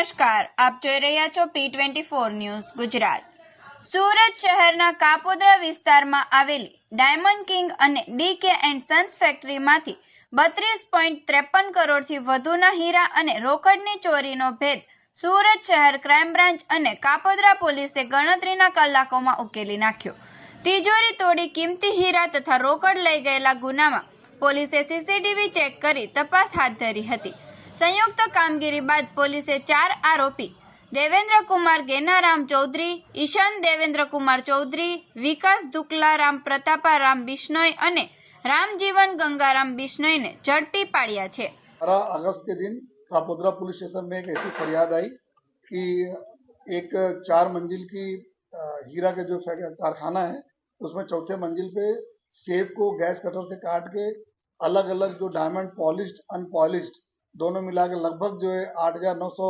નમસ્કાર, આપ જોઈ રહ્યા છો P24 ન્યૂઝ ગુજરાત। સુરત શહેરના કાપોદ્રા વિસ્તારમાં આવેલી ડાયમંડ કિંગ અને DK એન્ડ સન્સ ફેક્ટરીમાંથી 32.53 કરોડથી વધુના હીરા અને રોકડની ચોરીનો ભેદ સુરત શહેર ક્રાઇમ બ્રાન્ચ અને કાપોદ્રા પોલીસે ગણતરીના કલાકોમાં ઉકેલી નાખ્યો। તિજોરી તોડી કિંમતી હીરા તથા રોકડ લઈ ગયેલા ગુનામાં પોલીસે CCTV ચેક કરી તપાસ હાથ ધરી હતી। संयुक्त कामगिरी बाद पुलिसे 4 आरोपी देवेंद्र कुमार गेनाराम चौधरी, ईशान देवेंद्र कुमार चौधरी, विकास दुकला राम प्रतापा राम बिश्नोई और रामजीवन गंगाराम बिश्नोई ने झड़पी पाड़िया छे। 12 अगस्त के दिन कापोद्रा पुलिस स्टेशन में एक ऐसी फरियाद आई कि एक 4 मंजिल की हीरा के जो कारखाना है उसमें चौथे मंजिल पे सेब को गैस कटर से काट के अलग अलग जो डायमंड पॉलिश्ड अनपॉलिश्ड दोनों मिला के लगभग जो है 8,900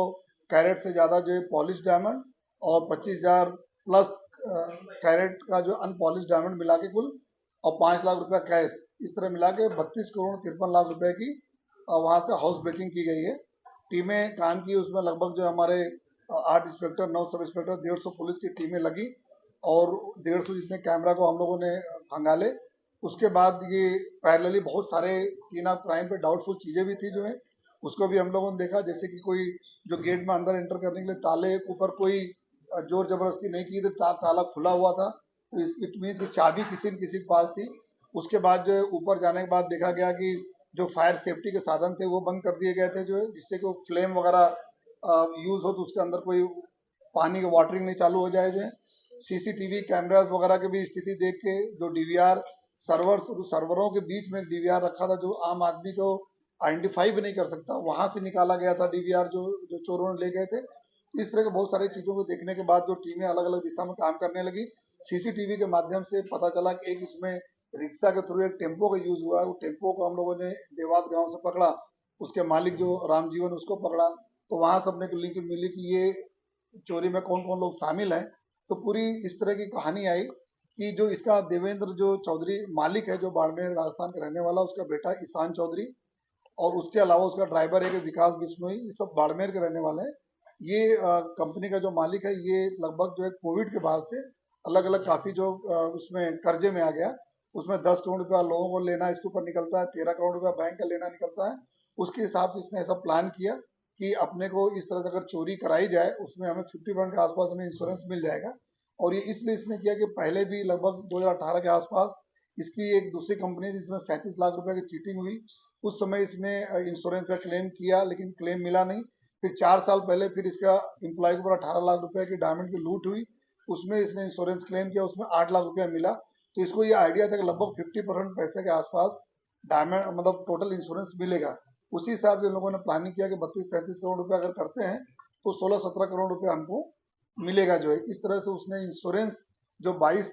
कैरेट से ज्यादा जो है पॉलिश डायमंड और 25,000 प्लस कैरेट का जो अनपॉलिश डायमंड मिला के कुल और 5 लाख रुपया कैश, इस तरह मिला के 32 करोड़ 53 लाख रुपए की वहां से हाउस ब्रेकिंग की गई है। टीमें काम की, उसमें लगभग जो हमारे 8 इंस्पेक्टर 9 सब इंस्पेक्टर 150 पुलिस की टीमें लगी और 150 जितने कैमरा को हम लोगों ने खंगाले। उसके बाद ये पैरेलली बहुत सारे सीन ऑफ क्राइम पे डाउटफुल चीजें भी थी जो है उसको भी हम लोगों ने देखा, जैसे कि कोई जो गेट में अंदर एंटर करने के लिए ताले के ऊपर कोई जोर जबरदस्ती नहीं की थी, ताला खुला हुआ था, तो इट मीन्स की चाबी किसी न किसी के पास थी। उसके बाद जो ऊपर जाने के बाद देखा गया कि जो फायर सेफ्टी के साधन थे वो बंद कर दिए गए थे, जो है जिससे कि फ्लेम वगैरह यूज हो तो उसके अंदर कोई पानी की वाटरिंग नहीं चालू हो जाए। जो CCTV कैमरास वगैरह की भी स्थिति देख के जो DVR सर्वरों के बीच में DVR रखा था जो आम आदमी को आइडेंटिफाई भी नहीं कर सकता, वहां से निकाला गया था DVR जो चोरों ने ले गए थे। इस तरह के बहुत सारी चीजों को देखने के बाद जो टीमें अलग अलग दिशा में काम करने लगी, CCTV के माध्यम से पता चला कि एक इसमें रिक्शा के थ्रू एक टेम्पो का यूज हुआ है। वो टेम्पो को हम लोगों ने देवात गांव से पकड़ा, उसके मालिक जो रामजीवन उसको पकड़ा, तो वहां सबने को लिंक मिली कि ये चोरी में कौन कौन लोग शामिल है। तो पूरी इस तरह की कहानी आई कि जो इसका देवेंद्र जो चौधरी मालिक है जो बाड़मेर राजस्थान का रहने वाला, उसका बेटा ईशान चौधरी और उसके अलावा उसका ड्राइवर है कि विकास बिश्नोई, ये सब बाड़मेर के रहने वाले हैं। ये कंपनी का जो मालिक है ये लगभग जो है कोविड के बाद से अलग अलग काफी जो उसमें कर्जे में आ गया, उसमें 10 करोड़ रुपया लोगों को लेना इसके ऊपर निकलता है, 13 करोड़ रुपया बैंक का लेना निकलता है। उसके हिसाब से इसने ऐसा प्लान किया कि अपने को इस तरह से अगर चोरी कराई जाए उसमें हमें 50% के आसपास हमें इंश्योरेंस मिल जाएगा। और ये इसलिए इसने किया कि पहले भी लगभग 2018 के आसपास इसकी एक दूसरी कंपनी जिसमें 37 लाख रुपए की चीटिंग हुई, उस समय इसने इंश्योरेंस का क्लेम किया लेकिन क्लेम मिला नहीं। फिर 4 साल पहले फिर इसका एम्प्लॉय के ऊपर 18 लाख रुपए की डायमंड की लूट हुई, उसमें इसने इंश्योरेंस क्लेम किया, उसमें 8 लाख रुपया मिला। तो इसको ये आइडिया था कि लगभग 50% पैसे के आसपास डायमंड मतलब टोटल इंश्योरेंस मिलेगा। उसी हिसाब से लोगों ने प्लानिंग किया कि 32-33 करोड़ रुपया अगर करते हैं तो 16-17 करोड़ रुपया हमको मिलेगा। जो है इस तरह से उसने इंश्योरेंस जो 22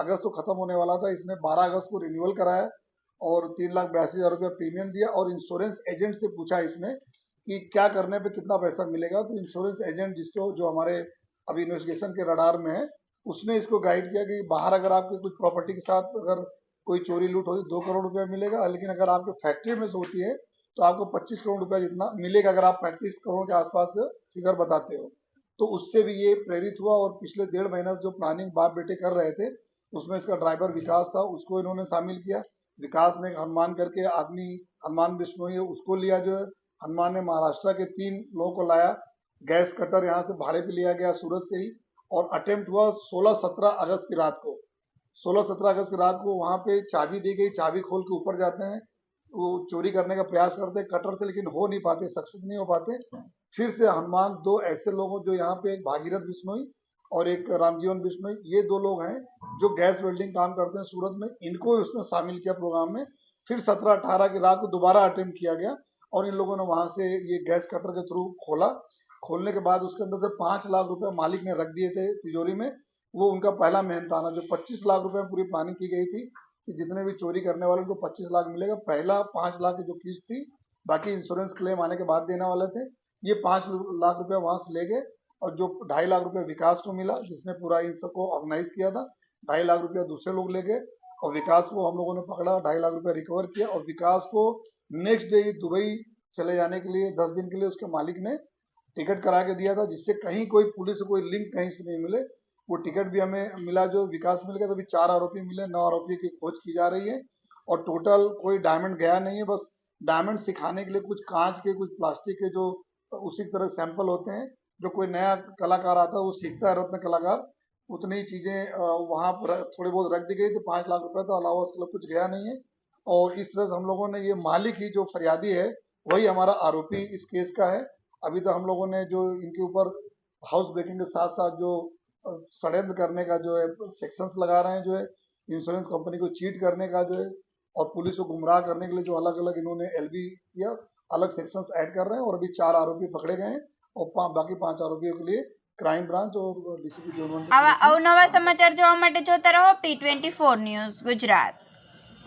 अगस्त को खत्म होने वाला था, इसने 12 अगस्त को रिन्यूअल कराया और 3,82,000 रुपया प्रीमियम दिया। और इंश्योरेंस एजेंट से पूछा इसने कि क्या करने पे कितना पैसा मिलेगा, तो इंश्योरेंस एजेंट जिसको जो हमारे अभी इन्वेस्टिगेशन के रडार में है, उसने इसको गाइड किया कि बाहर अगर आपके कुछ प्रॉपर्टी के साथ अगर कोई चोरी लूट होती 2 करोड़ रुपया मिलेगा, लेकिन अगर आपके फैक्ट्री में से होती है तो आपको 25 करोड़ रुपया जितना मिलेगा अगर आप 35 करोड़ के आसपास का फिगर बताते हो। तो उससे भी ये प्रेरित हुआ और पिछले 1.5 महीना से जो प्लानिंग बाप बेटे कर रहे थे उसमें इसका ड्राइवर विकास था, उसको इन्होंने शामिल किया। विकास ने हनुमान करके आदमी हनुमान बिश्नोई है उसको लिया, जो है हनुमान ने महाराष्ट्र के 3 लोगों को लाया, गैस कटर यहाँ से भाड़े पे लिया गया सूरत से ही, और अटेम्प्ट हुआ 16-17 अगस्त की रात को। 16-17 अगस्त की रात को वहां पे चाबी दी गई, चाबी खोल के ऊपर जाते हैं, वो चोरी करने का प्रयास करते हैं कटर से, लेकिन हो नहीं पाते, सक्सेस नहीं हो पाते। फिर से हनुमान 2 ऐसे लोगों जो यहाँ पे एक भागीरथ बिश्नोई और एक रामजीवन बिश्नोई, ये 2 लोग हैं जो गैस वेल्डिंग काम करते हैं सूरत में, इनको उसने शामिल किया प्रोग्राम में। फिर 17-18 की रात को दोबारा अटेम्प्ट किया गया और इन लोगों ने वहां से ये गैस कटर के थ्रू खोला। खोलने के बाद उसके अंदर से 5 लाख रुपए मालिक ने रख दिए थे तिजोरी में, वो उनका पहला मेहनताना। जो 25 लाख रुपए पूरी प्लानिंग की गई थी कि जितने भी चोरी करने वाले उनको 25 लाख मिलेगा, पहला 5 लाख की जो किस्त थी बाकी इंश्योरेंस क्लेम आने के बाद देने वाले थे, ये 5 लाख रुपया वहां से ले गए। और जो 2.5 लाख रुपया विकास को मिला जिसने पूरा इन सबको ऑर्गेनाइज किया था, 2.5 लाख रुपया दूसरे लोग ले गए और विकास को हम लोगों ने पकड़ा, 2.5 लाख रुपया रिकवर किया। और विकास को नेक्स्ट डे दुबई चले जाने के लिए 10 दिन के लिए उसके मालिक ने टिकट करा के दिया था, जिससे कहीं कोई पुलिस से कोई लिंक कहीं से नहीं मिले। वो टिकट भी हमें मिला, जो विकास मिल गया। तो अभी 4 आरोपी मिले, 9 आरोपी की खोज की जा रही है और टोटल कोई डायमंड गया नहीं है। बस डायमंड सिखाने के लिए कुछ कांच के, कुछ प्लास्टिक के, जो उसी तरह सैंपल होते हैं। जो कोई नया कलाकार आता है वो सीखता है, रत्न कलाकार, उतनी चीजें वहां पर थोड़ी बहुत रख दी गई थी। 5 लाख रुपए, तो अलावा उसके लिए कुछ गया नहीं है। और इस तरह से हम लोगों ने, ये मालिक ही जो फरियादी है वही हमारा आरोपी इस केस का है। अभी तो हम लोगों ने जो इनके ऊपर हाउस ब्रेकिंग के साथ साथ जो षड्यंत्र करने का जो है सेक्शंस लगा रहे हैं, जो है इंश्योरेंस कंपनी को चीट करने का जो है, और पुलिस को गुमराह करने के लिए जो अलग अलग इन्होंने एलबी किया, अलग सेक्शंस ऐड कर रहे हैं। और अभी 4 आरोपी पकड़े गए हैं और बाकी 5 आरोपियों के लिए क्राइम ब्रांच और डीसीपी जोन 1 આવા અવનવા સમાચાર જોવા માટે જોતા રહો P24 ન્યૂઝ ગુજરાત।